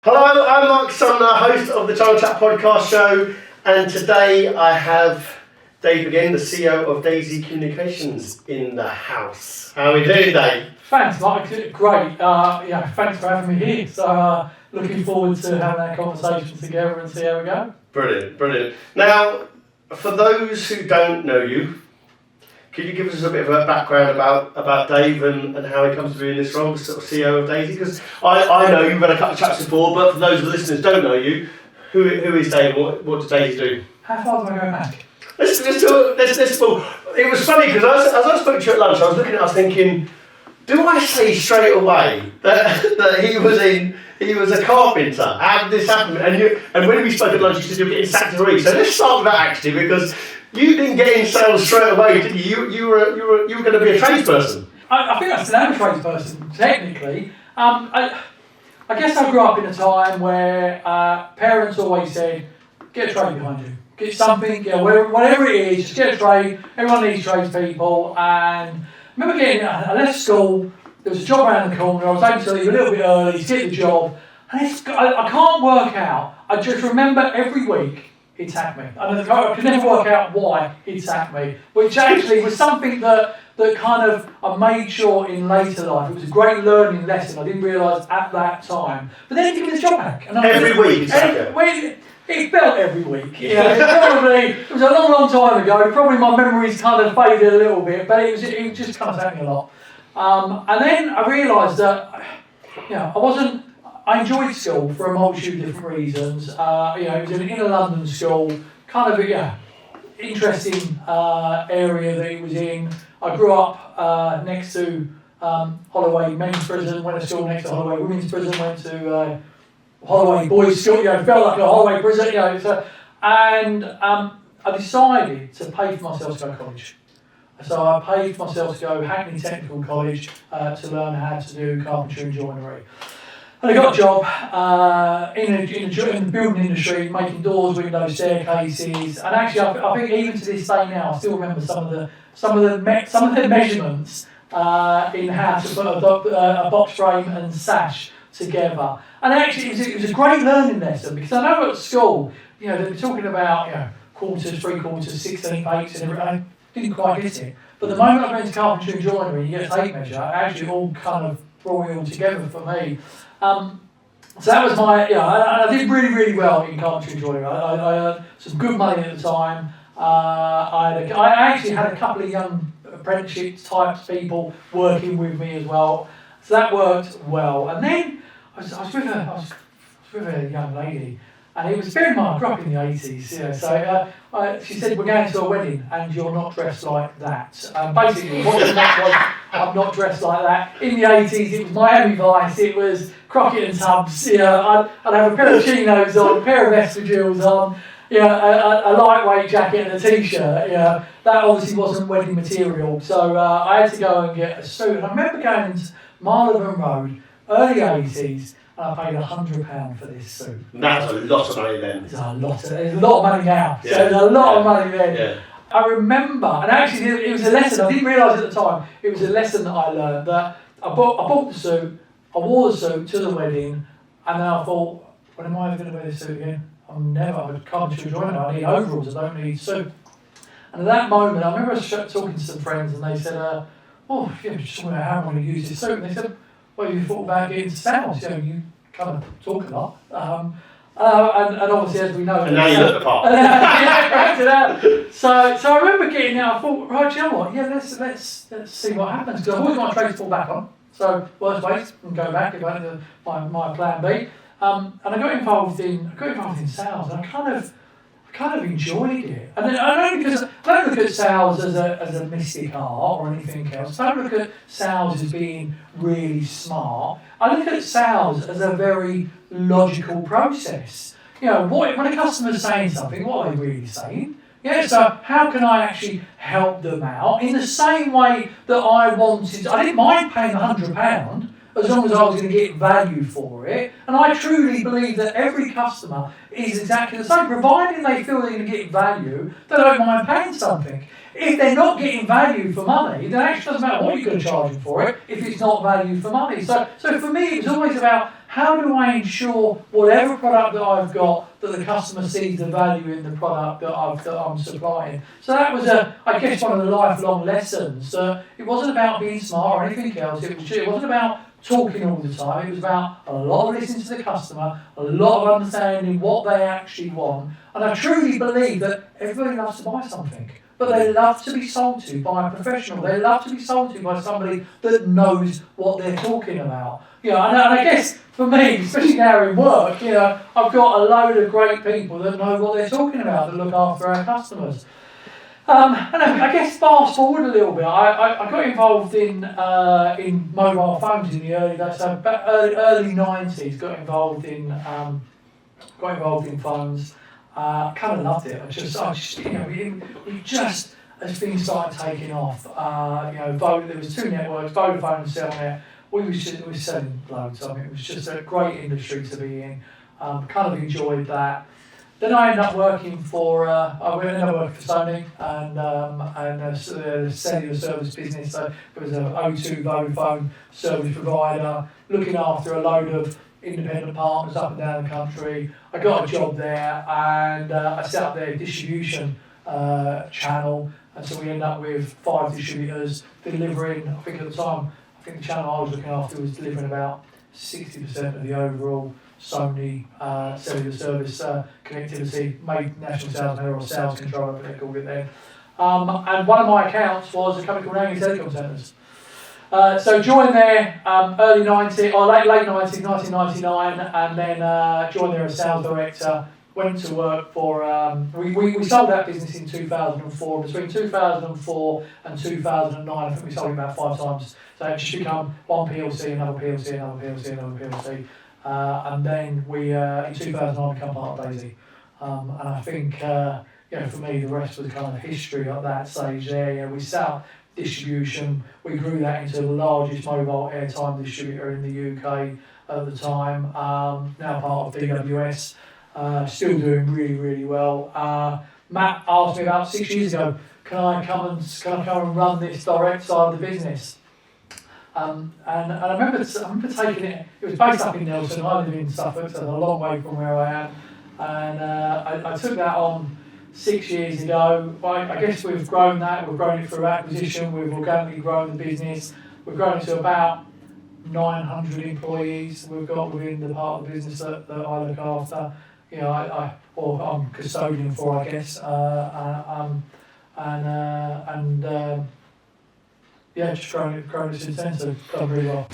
Hello, I'm Mark Sumner, host of the Channel Chat podcast show, and today I have Dave McGinn, the CEO of Daisy Communications, in the house. How are we doing, Dave? Thanks, Mark. Great. Thanks for having me here. So, looking forward to having that conversation together and see how we go. Brilliant. Now, for those who don't know you, could you give us a bit of a background about Dave and how he comes to be in this role, sort of CEO of Daisy? Because I know you've had a couple of chats before, but for those of the listeners who don't know you, who is Dave? What does Daisy do? How far do I go back? Let's it was funny because as I spoke to you at lunch, I was thinking, do I say straight away that he was a carpenter? How did this happen? And when we spoke at lunch, you said you were getting sacked to read. So let's start with that actually, because you didn't get in sales straight away, did you? You were going to be a tradesperson. I think I still am a tradesperson, technically. I guess I grew up in a time where parents always said, get a trade behind you. Get something, whatever it is, just get a trade. Everyone needs tradespeople. And I remember I left school, there was a job around the corner, I was able to leave a little bit early to get the job. And I can't work out, I just remember every week, he'd sack me. I could never work out why he'd sack me, which actually was something that kind of I made sure in later life. It was a great learning lesson. I didn't realise at that time. But then he'd give me the job back. And every week he'd sack you? It felt every week. It was a long time ago. Probably my memories kind of faded a little bit, but it just kind of sacked me a lot. And then I realised that I enjoyed school for a multitude of different reasons. It was an inner London school, kind of interesting area that it was in. I grew up next to Holloway Men's Prison, went to school next to Holloway Women's Prison, went to Holloway Boys School, felt like a Holloway prison, and I decided to pay for myself to go to college. So I paid for myself to go Hackney Technical College to learn how to do carpentry and joinery. And I got a job in the building industry, making doors, windows, staircases, and actually I think even to this day now I still remember some of the measurements in how to put a box frame and sash together. And actually it was a great learning lesson, because I know at school they were talking about quarters, 3/4, 16 eighths, and everything. I didn't quite get it. But the moment I went into carpentry and joinery, you get a tape measure, actually all kind of brought it all together for me. So that was I did really well in carpentry and joinery. I earned some good money at the time. I actually had a couple of young apprenticeship types people working with me as well, so that worked well. And then I was with a young lady, and it was very much, I grew up in the 80s, so she said, we're going to a wedding and you're not dressed like that. Basically, what she meant was, I'm not dressed like that. In the 80s, it was Miami Vice, it was Crockett and Tubbs, I'd have a pair of chinos on, a pair of espadrilles on, a lightweight jacket and a t-shirt, that obviously wasn't wedding material. So I had to go and get a suit. And I remember going to Marylebone Road, early 80s, and I paid £100 for this suit. That's a lot of money then. There's a lot of money now. So there's a lot of money then. Yeah. I remember, and actually it was a lesson, I didn't realise at the time, it was a lesson that I learned, that I bought the suit, I wore the suit to the wedding, and then I thought, when am I ever going to wear this suit again? I'm a carpentry joiner, I need overalls, I don't need a suit. And at that moment, I remember talking to some friends, and they said, just wonder how I'm going to use this suit. And they said, well, you thought about getting into sales, you kind of talk a lot. And obviously, as we know... And now you look the part. So I remember getting out, I thought, right, you know what, let's see what happens. Because I've always got a trade to fall back on. So, worst case, I can go back if I had my plan B. And I got involved in sales, and I kind of enjoyed it. And I don't look at sales as a mystic art or anything else. I don't look at sales as being really smart. I look at sales as a very logical process. When a customer's saying something, what are they really saying? So how can I actually help them out in the same way that I didn't mind paying £100 as long as I was going to get value for it. And I truly believe that every customer is exactly the same. Providing they feel they're going to get value, they don't mind paying something. If they're not getting value for money, then it actually doesn't matter what you're going to charge them for it if it's not value for money. So for me, it was always about how do I ensure whatever product that I've got, that the customer sees the value in the product that I'm supplying? So that was, I guess, one of the lifelong lessons. It wasn't about being smart or anything else. It wasn't about talking all the time. It was about a lot of listening to the customer, a lot of understanding what they actually want. And I truly believe that everybody loves to buy something, but they love to be sold to by a professional. They love to be sold to by somebody that knows what they're talking about. And I guess for me, especially now in work, I've got a load of great people that know what they're talking about, that look after our customers. And I guess fast forward a little bit, I got involved in mobile phones in the early days, so about early 90s, got involved in phones. Kind of loved it. We just as things started taking off. There was two networks, Vodafone and Cellnet. We were selling loads. I mean, it was just a great industry to be in. Kind of enjoyed that. Then I ended up working for Sony and the cellular service business. So it was an O2 Vodafone service provider, looking after a load of independent partners up and down the country. I got a job there, and I set up their distribution channel, and so we ended up with 5 distributors delivering. I think at the time, the channel I was looking after was delivering about 60% of the overall Sony cellular service connectivity, made national sales manager or sales controller, what they called it then. And one of my accounts was a company called Angus Telecom Centres. So joined there early 90s, or late 90s, 1999, and then joined there as sales director. Went to work for, we sold that business in 2004. Between 2004 and 2009, I think we sold it about 5 times. So it just become one PLC, another PLC, another PLC, another PLC. And then we, in 2009, become part of Daisy. And I think, for me, the rest was kind of history at that stage there. We set up distribution. We grew that into the largest mobile airtime distributor in the UK at the time. Now part of DWS. Still doing really, really well. Matt asked me about 6 years ago, can I come and run this direct side of the business? And I remember taking it. It was based up in Nelson. I live in Suffolk, so a long way from where I am. And I took that on 6 years ago. I guess we've grown that. We've grown it through acquisition. We've organically grown the business. We've grown it to about 900 employees we've got within the part of the business that I look after. I'm custodian for, I guess. Just grown it since then, so done really well.